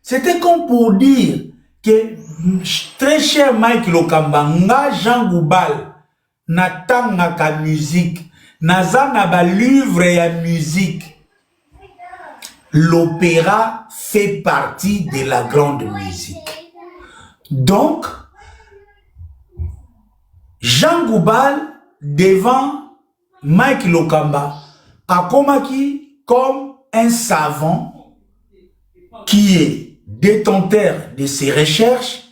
C'était comme pour dire que, très cher Mike Lokamba, nga Jean Goubal, natanga ka musique, naza na ba livre ya musique. L'opéra fait partie de la grande musique. Donc, Jean Goubal, devant Mike Lokamba, a komaki comme un savant qui est détenteur de ses recherches,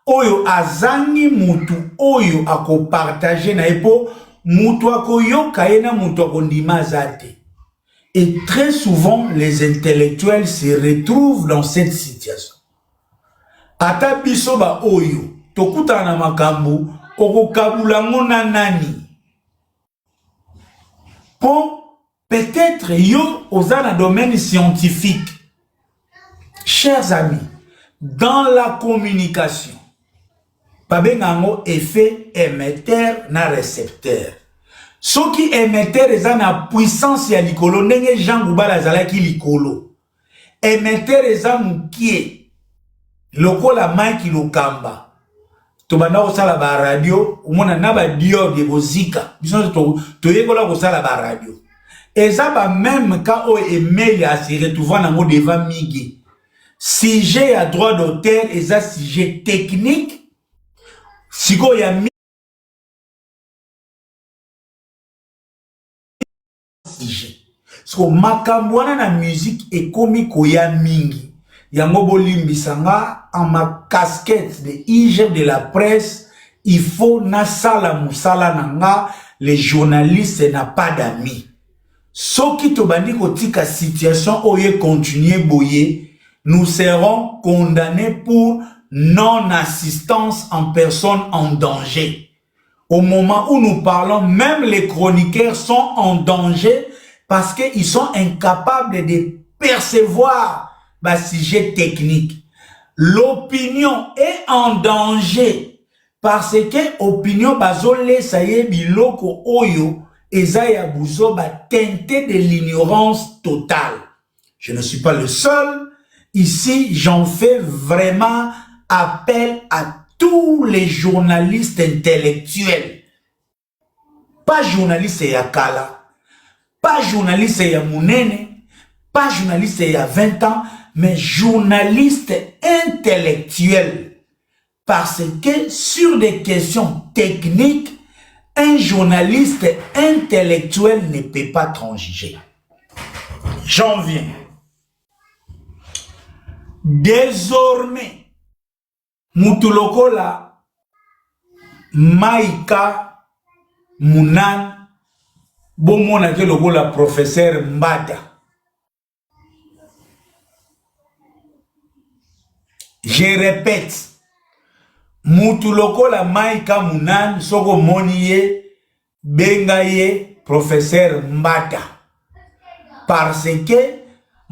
oyo azangi mutu oyo ako partager na epo mutu ako yoka yena mutu ako ndima zate. Et très souvent les intellectuels se retrouvent dans cette situation. Ata biso ba oyo tokuta na makambo okokabula ngona nani. Pour peut-être yo oza na domaine scientifique. Chers amis, dans la communication, pabengango effet émetteur na récepteur. Ce qui émetteur est na puissance ya likolo ndenge Jean Goubal azalaki likolo. Émetteur est mukie lokola Mike Lokamba. Tobanda kosala ba radio, umona na ba diode bozika. Biso toyekola kosala ba radio. Eza ba même quand o email a se retrouver na mo devant migi. Sujet à droit d'auteur et un sujet technique. Si il y a sujet. Parce que makamwana na musique et comique ya mingi. Yango bolimbisanga en ma casquette de IG de la presse. Il faut na sala musala nanga. Les journalistes n'a pas d'amis. Ce qui te bandi kotika situation oye continuer boyer. Nous serons condamnés pour non-assistance en personne en danger. Au moment où nous parlons, même les chroniqueurs sont en danger parce qu'ils sont incapables de percevoir le sujet technique. L'opinion est en danger parce que l'opinion bazole saye biloko oyo ezaya buzo ba teinté de l'ignorance totale. Je ne suis pas le seul. Ici, j'en fais vraiment appel à tous les journalistes intellectuels. Pas journaliste ya Kala, pas journaliste ya Mounene, pas journaliste ya 20 ans, mais journaliste intellectuel. Parce que sur des questions techniques, un journaliste intellectuel ne peut pas transiger. J'en viens. Désormais, Mutulokola, Maïka, Mounan, Bomona ke lokola professeur Mbata. Je répète, Mutulokola, Maïka, Mounan, Soko Moniye, Bengaye, professeur Mbata. Parce que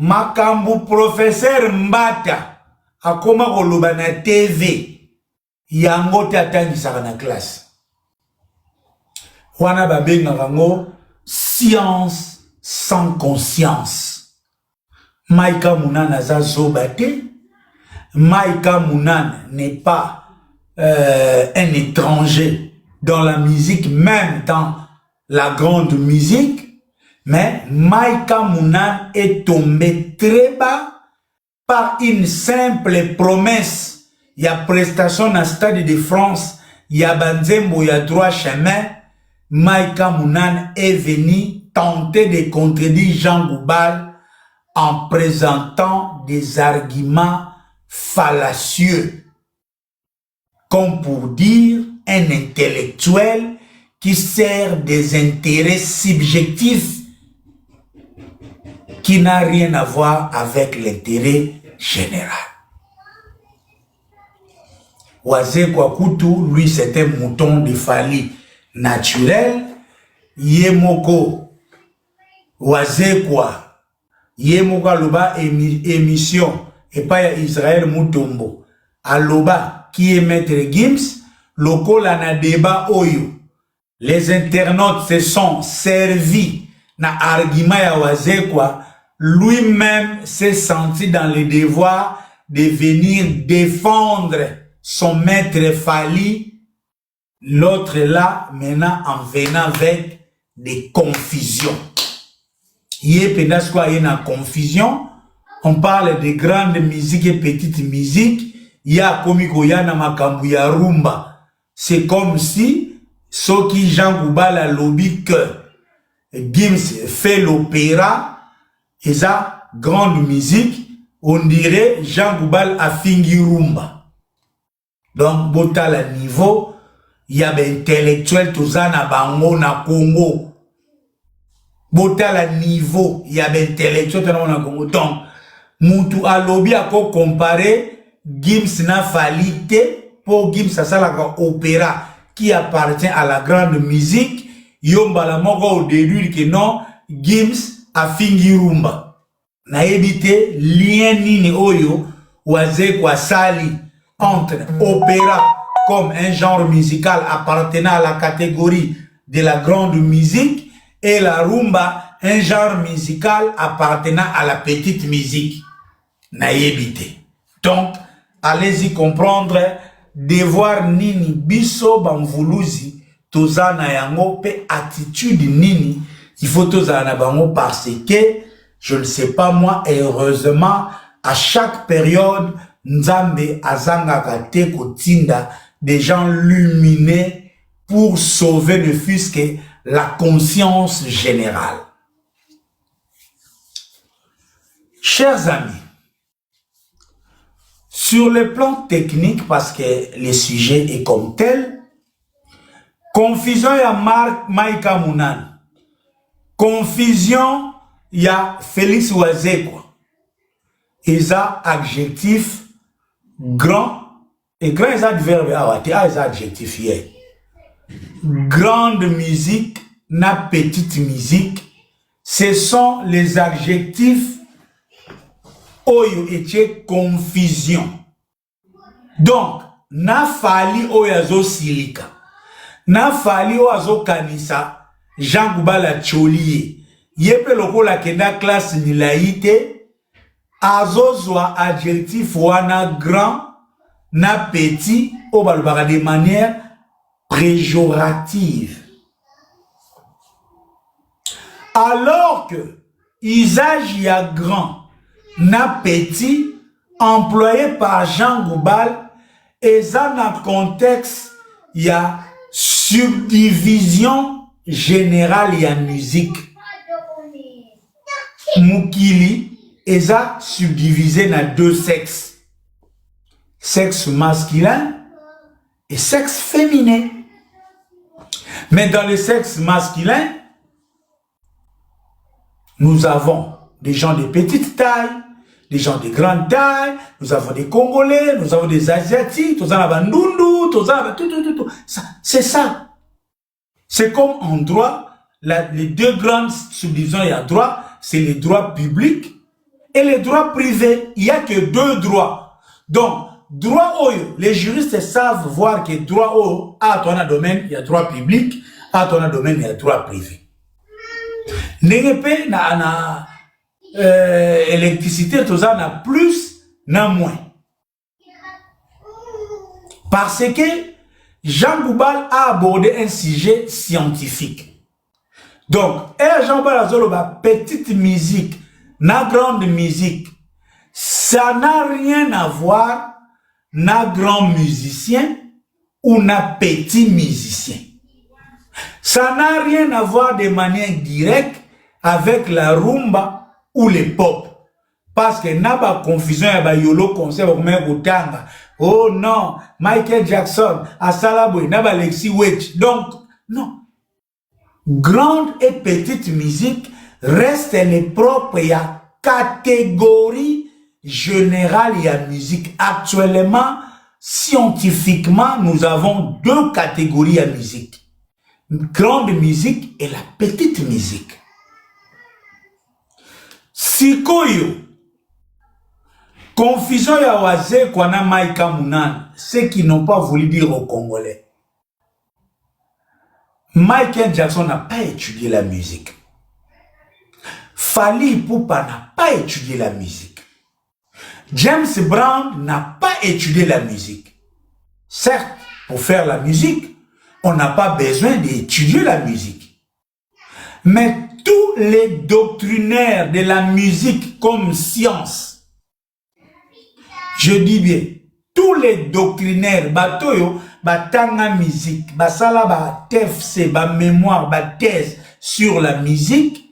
makambu professeur Mbata akoma koloba na TV yango tatangisa na classe. Wana babenga bango science sans conscience. Maïka Mounan aza zobate. Maïka Mounan n'est pas un étranger dans la musique, même dans la grande musique. Mais Maïka Mounan est tombé très bas par une simple promesse. Il y a prestation à Stade de France, il y a Banzembo, il y a droit chemin. Maïka Mounan est venu tenter de contredire Jean Goubal en présentant des arguments fallacieux. Comme pour dire un intellectuel qui sert des intérêts subjectifs qui n'a rien à voir avec l'intérêt général. Wazé Kwakutu, lui, c'est un mouton de Fali naturel. Yemoko, Wazé Kwa, Yemoko Aloba émission, et pas Israël Moutombo. Aloba, qui est maître Gims, loko lana débat Oyo. Les internautes se sont servis na argument ya Wazé Kwa. Lui-même s'est senti dans le devoir de venir défendre son maître Fally, l'autre là, maintenant en venant avec des confusions. Il y a une confusion. On parle de grande musique et petite musique. Il y a komiko ya na makambu ya rumba. C'est comme si ceux qui Jean Goubal a lobby que Gims fait l'opéra et ça grande musique. On dirait Jean Goubal a fingi rumba. Donc bota la niveau, il y a des intellectuels tous na bango na Congo. Bota la niveau, il y a des intellectuels tous na Congo. Donc Moutou a lobby à quoi comparer Gims n'a Fally pour Gims ça c'est la opéra qui appartient à la grande musique. Yomba la moko au début que non Gims a fingi rumba. Na évité lien nini oyo waze kwa sali entre opéra comme un genre musical appartenant à la catégorie de la grande musique et la rumba un genre musical appartenant à la petite musique. Naïbité. Donc, allez-y comprendre, devoir nini biso bamvuluzi, tozana yango pe attitude nini, il faut tozana bango parce que, je ne sais pas moi, et heureusement, à chaque période, Nzambe azanga kate kotinda des gens lumineux pour sauver ne fût-ce que la conscience générale. Chers amis, sur le plan technique, parce que le sujet est comme tel, confusion ya Maïka Mounan, confusion ya Félix Wazekwa, isa adjectif grand, et grand isa verbe awate, isa adjectif yé. Grande musique, na petite musique, ce sont les adjectifs oyo etie confusion. Donc, na Fally oyo azo silika. Na Fally oyo azo kanisa Jean Goubal Tcholiye. Yepe lokola kenda classe nilaïte azo zwa adjectif wana grand na petit au balbara de manière péjorative. Alors que usage ya grand na petit employé par Jean Goubal et ça dans le contexte il y a subdivision générale il y a musique Mukili et ça subdivisé dans deux sexes, sexe masculin et sexe féminin. Mais dans le sexe masculin nous avons des gens de petite taille, des gens de grande taille, nous avons des Congolais, nous avons des Asiatiques, nous avons des Ndundu, tout. C'est ça. C'est comme en droit, les deux grandes subdivisions il y a droit, c'est les droits publics et les droits privés. Il n'y a que deux droits. Donc, droit oyo, les juristes savent voir que droit oyo, à ton domaine, il y a droit public, à ton domaine, il y a droit privé. N'engepé na électricité, tout ça, na plus, na moins. Parce que Jean Goubal a abordé un sujet scientifique. Donc, Jean Goubal a dit petite musique, na grande musique, ça n'a rien à voir na grand musicien ou na petit musicien. Ça n'a rien à voir de manière directe avec la rumba ou les pop. Parce que n'a pas confusion ya yolo concert comme Otanga. Oh non, Michael Jackson, Asalaboy, n'a pas Lexi Wedge. Donc, non. Grande et petite musique restent les propres ya catégorie générale ya musique. Actuellement, scientifiquement, nous avons deux catégories à musique. Grande musique et la petite musique. Sikoyo, confusion ya waze kwa na Maïka Mounan, ceux qui n'ont pas voulu dire aux Congolais. Michael Jackson n'a pas étudié la musique. Fally Ipupa n'a pas étudié la musique. James Brown n'a pas étudié la musique. Certes, pour faire la musique, on n'a pas besoin d'étudier la musique. Mais tous les doctrinaires de la musique comme science, je dis bien, tous les doctrinaires, batoyo, batanga musique, basala ba TFC, ba mémoire, ba thèse sur la musique,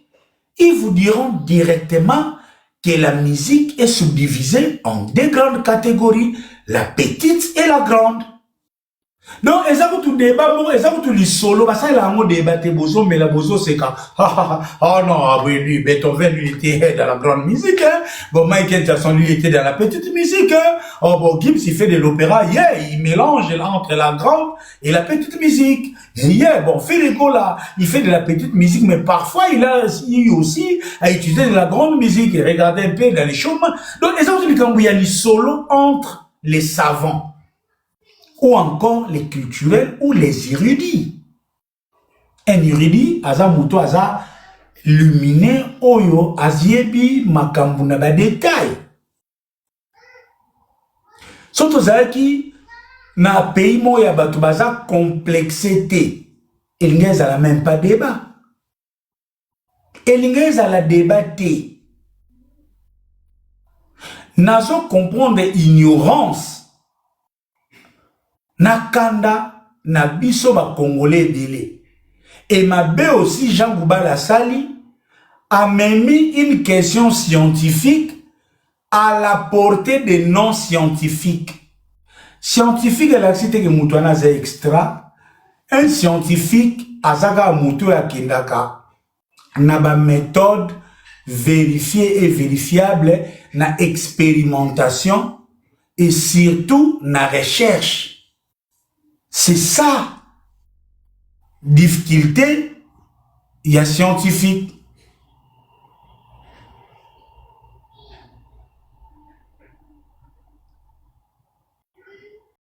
ils vous diront directement que la musique est subdivisée en deux grandes catégories, la petite et la grande. Donc, ils ont tout débat, ils ont tout les solos, parce que là, on débat, bozo, mais la bozo, c'est quand, ah non, oui, lui, Beethoven, lui, était dans la grande musique, hein. Bon, Michael Jackson, lui, était dans la petite musique, hein. Oh, bon, Gibbs, il fait de l'opéra, yeah, il mélange entre la grande et la petite musique. Yeah, bon, Federico, là, il fait de la petite musique, mais parfois, il a aussi à utiliser de la grande musique, et regardez un peu dans les chemins. Donc, ils ont tout il y a les solos entre les savants, ou encore les culturels ou les érudits. Un érudit, aza muto aza luminé oyo aziebi makambu na ba détail. Soto zaki na pays moya batu baza complexité. Elingez à la même pas débat. Elingez à la débatté. Nazo comprendre ignorance. Nakanda na biso ba congolais délé. Et mabe aussi Jean Goubala Sali a même mis une question scientifique à la portée des non scientifiques. Scientifique elle a cité que Moutouana c'est extra. Un scientifique azaka Moutou ya kindaka na ba méthode vérifiée et vérifiable na expérimentation et surtout na recherche. C'est ça, difficulté, il y a scientifique.